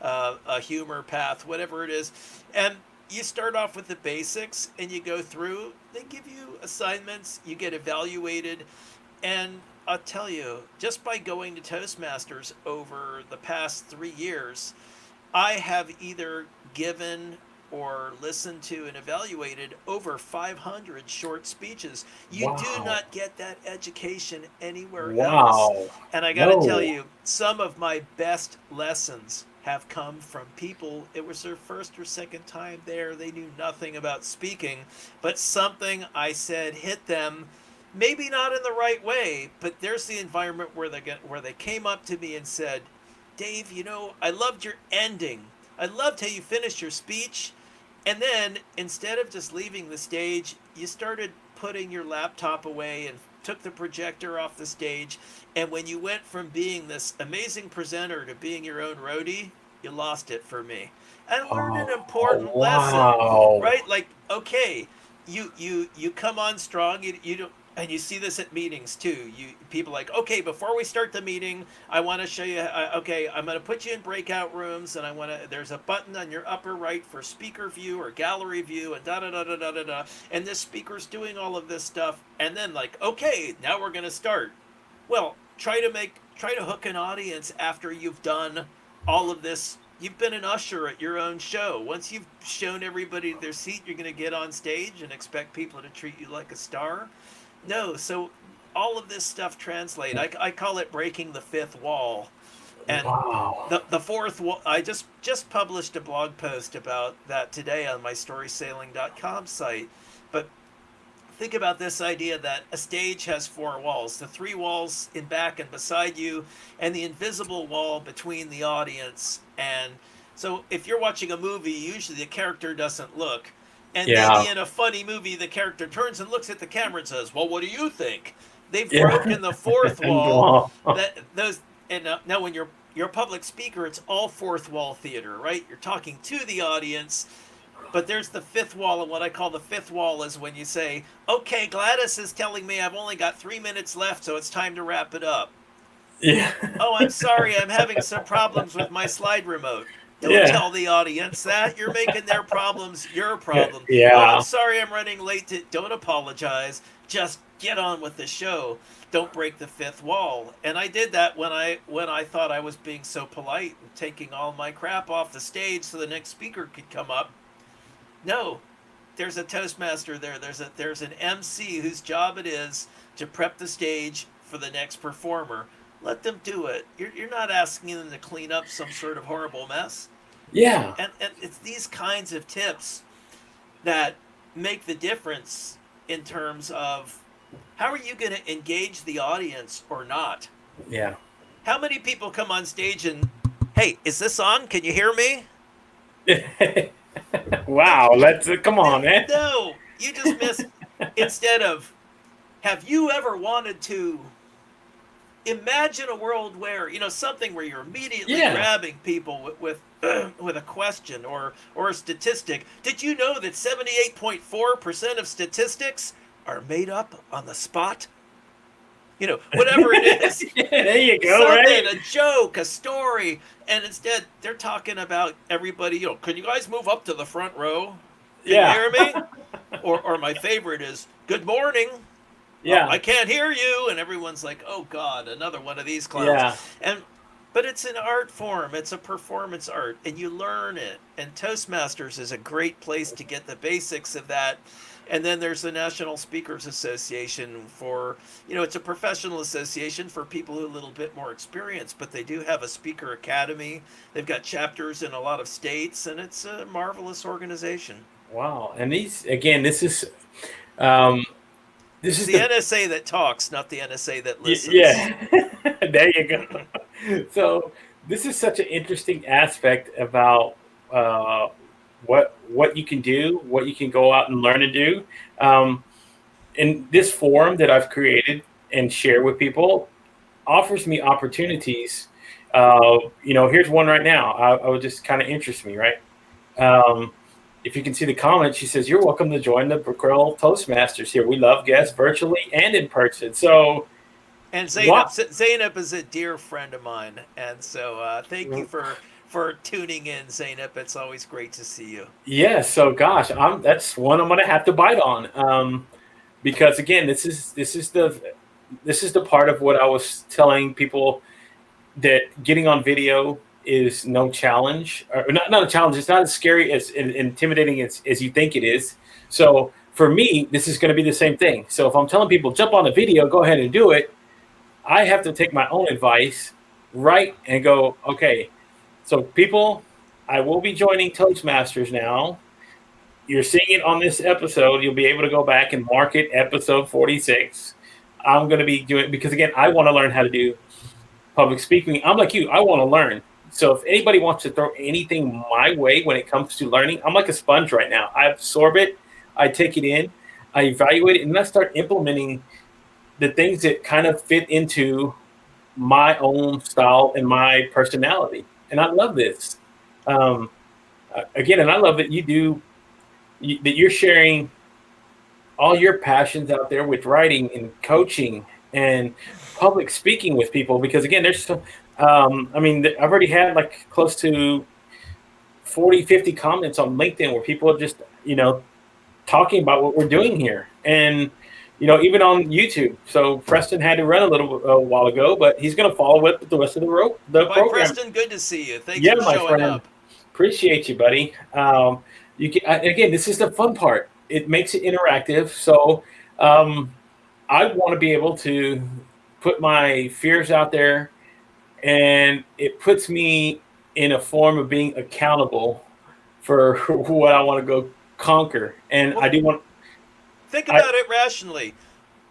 a humor path, whatever it is. And you start off with the basics and you go through. They give you assignments, you get evaluated, and I'll tell you, just by going to Toastmasters over the past 3 years, I have either given or listened to and evaluated over 500 short speeches. You do Wow. not get that education anywhere else. Wow. And I got to tell No. you, some of my best lessons have come from people. It was their first or second time there. They knew nothing about speaking, but something I said hit them. Maybe not in the right way, but there's the environment where they came up to me and said, "Dave, you know, I loved your ending. I loved how you finished your speech. And then instead of just leaving the stage, you started putting your laptop away and took the projector off the stage. And when you went from being this amazing presenter to being your own roadie, you lost it for me." I learned an Oh, important lesson, wow. right? Like, okay, you come on strong. You don't. And you see this at meetings too. You people like, okay, before we start the meeting, I want to show you. Okay, I'm going to put you in breakout rooms, and I want to. There's a button on your upper right for speaker view or gallery view, and da da da da da da da. And this speaker's doing all of this stuff, and then like, okay, now we're going to start. Well, try to hook an audience after you've done all of this. You've been an usher at your own show. Once you've shown everybody their seat, you're going to get on stage and expect people to treat you like a star. No, so all of this stuff translate. I call it breaking the fifth wall. And Wow. the fourth wall, I just published a blog post about that today on my storysailing.com site. But think about this idea that a stage has four walls: the three walls in back and beside you, and the invisible wall between the audience. And so if you're watching a movie, usually the character doesn't look. And Yeah. maybe in a funny movie, the character turns and looks at the camera and says, "Well, what do you think?" They've Yeah. broken the fourth And wall. wow. That those and now when you're a public speaker, it's all fourth wall theater, right? You're talking to the audience, but there's the fifth wall, and what I call the fifth wall is when you say, "Okay, Gladys is telling me I've only got 3 minutes left, so it's time to wrap it up." Yeah. "Oh, I'm sorry, I'm having some problems with my slide remote." Don't Yeah. tell the audience that. You're making their problems your problem. "Oh, I'm Yeah. sorry, I'm running late." Don't apologize. Just get on with the show. Don't break the fifth wall. And I did that when I thought I was being so polite and taking all my crap off the stage so the next speaker could come up. No, there's a Toastmaster there. There's an MC whose job it is to prep the stage for the next performer. Let them do it. You're not asking them to clean up some sort of horrible mess. Yeah. And it's these kinds of tips that make the difference in terms of how are you going to engage the audience or not. Yeah. How many people come on stage and, "Hey, is this on? Can you hear me?" No, Wow. Let's come no, on, man. no. You just missed. Instead of, have you ever wanted to imagine a world where, something where you're immediately Yeah. grabbing people with a question or a statistic? Did you know that 78.4% of statistics are made up on the spot? Whatever it is. There you go. Something, Right. a joke, a story, and instead they're talking about everybody. Can you guys move up to the front row? Can you Yeah. hear me? Or my favorite is, "Good morning. I Yeah. can't hear you," and everyone's like, "Oh God, another one of these clowns." Yeah. But it's an art form. It's a performance art, and you learn it. And Toastmasters is a great place to get the basics of that. And then there's the National Speakers Association it's a professional association for people who are a little bit more experienced, but they do have a speaker academy. They've got chapters in a lot of states, and it's a marvelous organization. Wow. And um this It's is the the NSA that talks, not the NSA that listens. yeah. There you go. So this is such an interesting aspect about what you can do, what you can go out and learn to do. Um, and this forum that I've created and share with people offers me opportunities. Here's one right now. I would just kind of interest me, right? Um, if you can see the comment, she says, "You're welcome to join the Brickell Toastmasters here. We love guests virtually and in person." So, And what? Zainab is a dear friend of mine, and so thank you for tuning in, Zainab. It's always great to see you. Yeah. So, gosh, that's one I'm gonna have to bite on because again, this is the part of what I was telling people that getting on video. is no challenge, or not a challenge. It's not as scary as intimidating as you think it is. So for me, this is going to be the same thing. So if I'm telling people jump on the video, go ahead and do it, I have to take my own advice, right, and go, okay. So people, I will be joining Toastmasters now. You're seeing it on this episode. You'll be able to go back and mark it episode 46. I'm going to be doing, because again, I want to learn how to do public speaking. I'm like you, I want to learn. So if anybody wants to throw anything my way when it comes to learning, I'm like a sponge right now. I absorb it, I take it in, I evaluate it, and then I start implementing the things that kind of fit into my own style and my personality. And I love this. Again, and I love that that you're sharing all your passions out there with writing and coaching and public speaking with people, because again, there's some, I mean, I've already had like close to 40, 50 comments on LinkedIn where people are just, talking about what we're doing here. And, even on YouTube. So Preston had to run a while ago, but he's going to follow with the rest of the program. Preston, good to see you. Thanks for showing up. Appreciate you, buddy. Again, this is the fun part. It makes it interactive. So I want to be able to put my fears out there, and it puts me in a form of being accountable for what I want to go conquer. And I do want. Think about it rationally.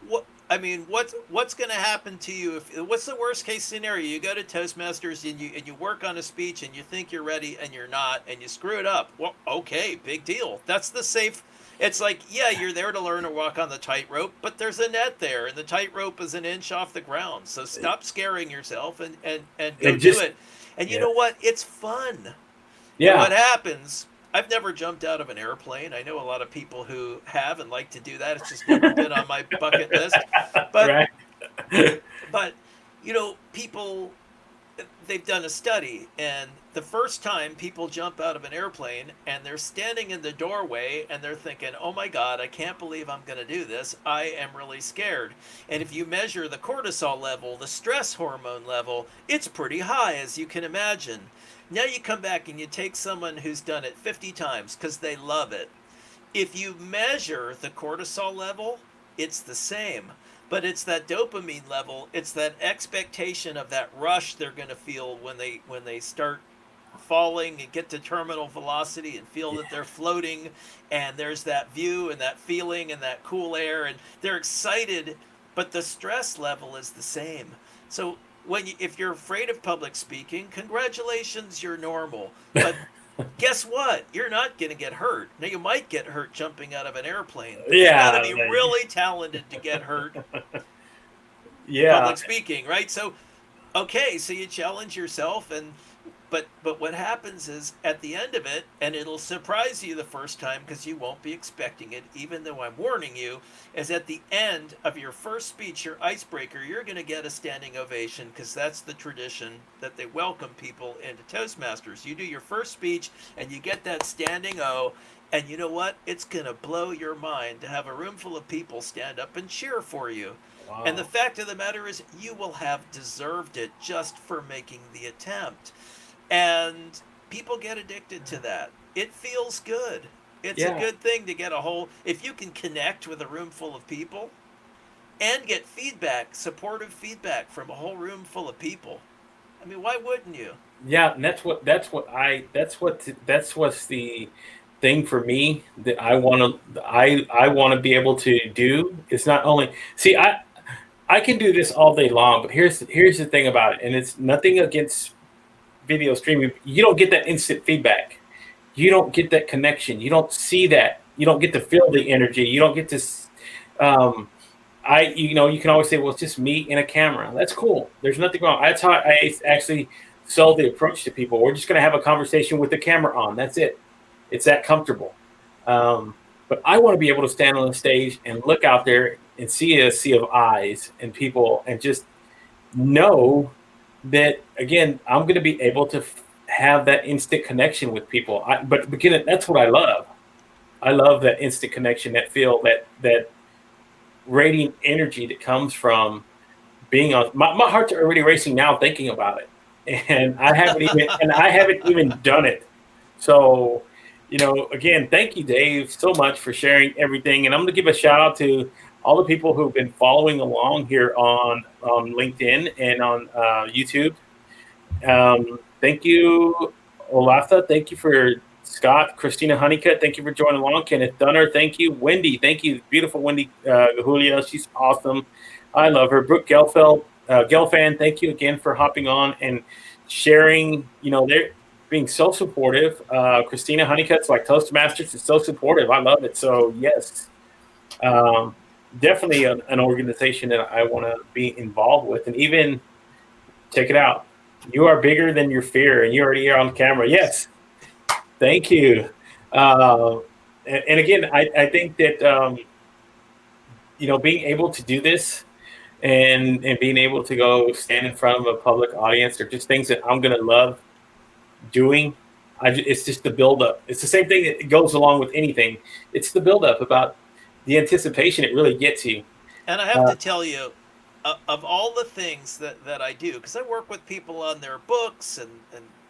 What's going to happen to you what's the worst case scenario? You go to Toastmasters and you work on a speech and you think you're ready and you're not, and you screw it up. Well, okay, big deal. That's the safe. It's like, yeah, you're there to learn to walk on the tightrope, but there's a net there, and the tightrope is an inch off the ground. So stop scaring yourself and go do it. And you know what? It's fun. Yeah. And what happens? I've never jumped out of an airplane. I know a lot of people who have and like to do that. It's just never been on my bucket list. But, right. But people, they've done a study, and the first time people jump out of an airplane and they're standing in the doorway and they're thinking, oh my God, I can't believe I'm going to do this. I am really scared. And if you measure the cortisol level, the stress hormone level, it's pretty high, as you can imagine. Now you come back and you take someone who's done it 50 times because they love it. If you measure the cortisol level, it's the same. But it's that dopamine level, it's that expectation of that rush they're going to feel when they start falling and get to terminal velocity and feel that they're floating, and there's that view and that feeling and that cool air, and they're excited, but the stress level is the same. So if you're afraid of public speaking, congratulations, you're normal. But guess what? You're not going to get hurt. Now, you might get hurt jumping out of an airplane. You got to be really talented to get hurt. Public speaking, right? So, okay, so you challenge yourself, but what happens is at the end of it, and it'll surprise you the first time because you won't be expecting it, even though I'm warning you, is at the end of your first speech, your icebreaker, you're going to get a standing ovation, because that's the tradition that they welcome people into Toastmasters. You do your first speech and you get that standing O, and you know what? It's going to blow your mind to have a room full of people stand up and cheer for you. Wow. And the fact of the matter is, you will have deserved it just for making the attempt. And people get addicted to that. It feels good. It's a good thing to get if you can connect with a room full of people and get feedback, supportive feedback from a whole room full of people. I mean, why wouldn't you? Yeah, and that's what's the thing for me that I want to be able to do. It's not only, I can do this all day long, but here's the thing about it, and it's nothing against video streaming. You don't get that instant feedback. You don't get that connection. You don't see that. You don't get to feel the energy. You don't get to. You can always say, well, it's just me and a camera. That's cool. There's nothing wrong. That's how I actually sell the approach to people. We're just going to have a conversation with the camera on. That's it. It's that comfortable. But I want to be able to stand on the stage and look out there and see a sea of eyes and people, and just know that, again, I'm going to be able to have that instant connection with people. But again, that's what I love. I love that instant connection, that feel, that radiant energy that comes from being on. My heart's already racing now thinking about it. and I haven't even done it. So, again, thank you, Dave, so much for sharing everything. And I'm going to give a shout out to all the people who've been following along here on LinkedIn and on YouTube. Thank you, Olatha. Thank you for Scott, Christina Honeycutt. Thank you for joining along. Kenneth Dunner. Thank you, Wendy. Thank you, beautiful Wendy Julio. She's awesome. I love her. Brooke Gelfand. Thank you again for hopping on and sharing. They're being so supportive. Christina Honeycutt's like Toastmasters is so supportive. I love it. So yes, definitely an organization that I want to be involved with, and even check it out. You are bigger than your fear, and you already are on camera. Yes, thank you. And again, I think that being able to do this and being able to go stand in front of a public audience are just things that I'm going to love doing. It's just the buildup. It's the same thing that goes along with anything. It's the buildup about the anticipation. It really gets you. And I have to tell you, of all the things that I do, because I work with people on their books and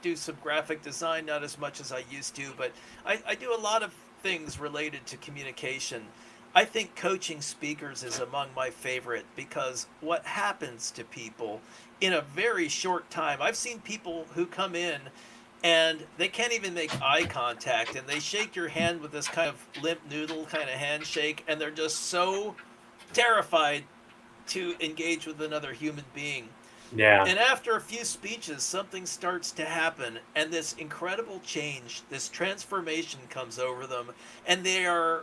do some graphic design, not as much as I used to, but I do a lot of things related to communication. I think coaching speakers is among my favorite, because what happens to people in a very short time, I've seen people who come in and they can't even make eye contact, and they shake your hand with this kind of limp noodle kind of handshake, and they're just so terrified to engage with another human being. Yeah. And after a few speeches, something starts to happen, and this incredible change, this transformation comes over them, and they are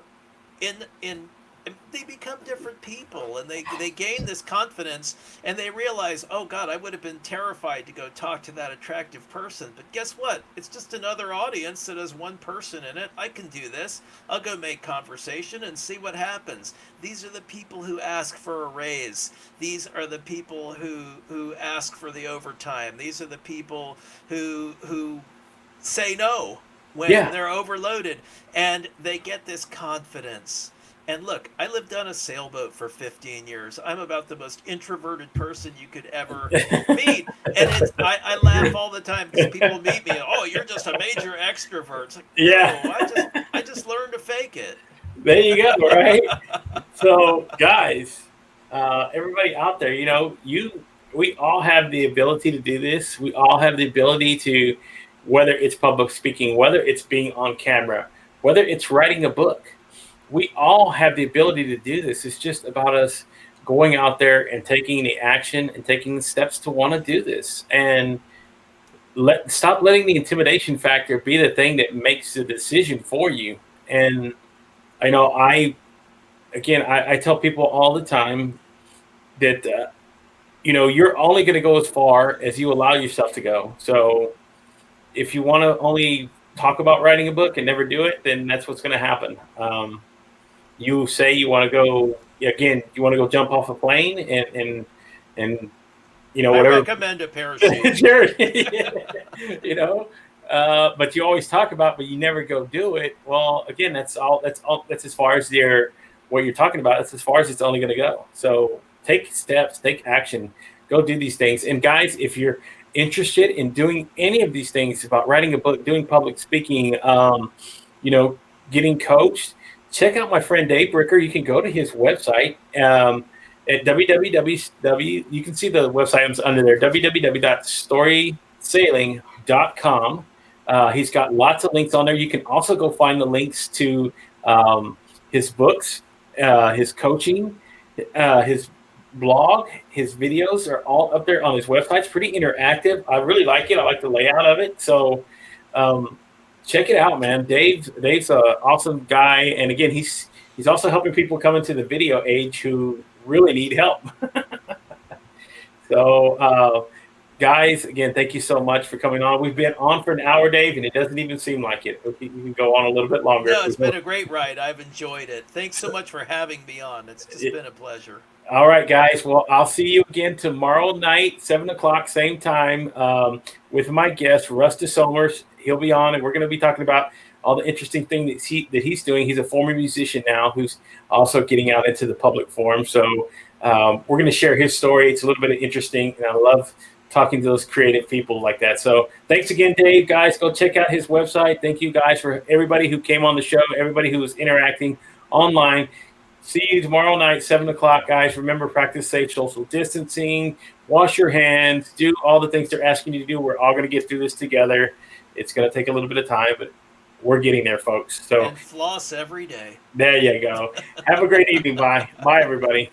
they become different people, and they gain this confidence, and they realize, oh God, I would have been terrified to go talk to that attractive person, but guess what? It's just another audience that has one person in it. I can do this. I'll go make conversation and see what happens. These are the people who ask for a raise. These are the people who ask for the overtime. These are the people who say no when they're overloaded, and they get this confidence. And look, I lived on a sailboat for 15 years. I'm about the most introverted person you could ever meet. And I laugh all the time because people meet me. Oh, you're just a major extrovert. It's like, no, I just learned to fake it. There you go, right? So, guys, everybody out there, we all have the ability to do this. We all have the ability to, whether it's public speaking, whether it's being on camera, whether it's writing a book. We all have the ability to do this. It's just about us going out there and taking the action and taking the steps to want to do this. And stop letting the intimidation factor be the thing that makes the decision for you. And I tell people all the time that, you're only going to go as far as you allow yourself to go. So if you want to only talk about writing a book and never do it, then that's what's going to happen. You say you want to go jump off a plane and whatever. I recommend a parachute. Sure. But you always talk about, but you never go do it. Well, again, that's as far as what you're talking about. That's as far as it's only going to go. So take steps, take action, go do these things. And guys, if you're interested in doing any of these things about writing a book, doing public speaking, getting coached, check out my friend Dave Bricker. You can go to his website at www. You can see the website under there, www.storysailing.com. He's got lots of links on there. You can also go find the links to his books, his coaching, his blog, his videos are all up there on his website. It's pretty interactive. I really like it. I like the layout of it. So check it out, man. Dave's an awesome guy. And again, he's also helping people come into the video age who really need help. So guys, again, thank you so much for coming on. We've been on for an hour, Dave, and it doesn't even seem like it. We can go on a little bit longer. No, it's been a great ride. I've enjoyed it. Thanks so much for having me on. It's just been a pleasure. All right, guys. Well, I'll see you again tomorrow night, 7 o'clock, same time, with my guest, Rusta Somers. He'll be on, and we're going to be talking about all the interesting things that he's doing. He's a former musician now who's also getting out into the public forum. So we're going to share his story. It's a little bit interesting, and I love talking to those creative people like that. So thanks again, Dave. Guys, go check out his website. Thank you guys for everybody who came on the show, everybody who was interacting online. See you tomorrow night, 7 o'clock, guys. Remember, practice safe social distancing, wash your hands, do all the things they're asking you to do. We're all going to get through this together. It's going to take a little bit of time, but we're getting there, folks. So and floss every day. There you go. Have a great evening. Bye. Bye, everybody.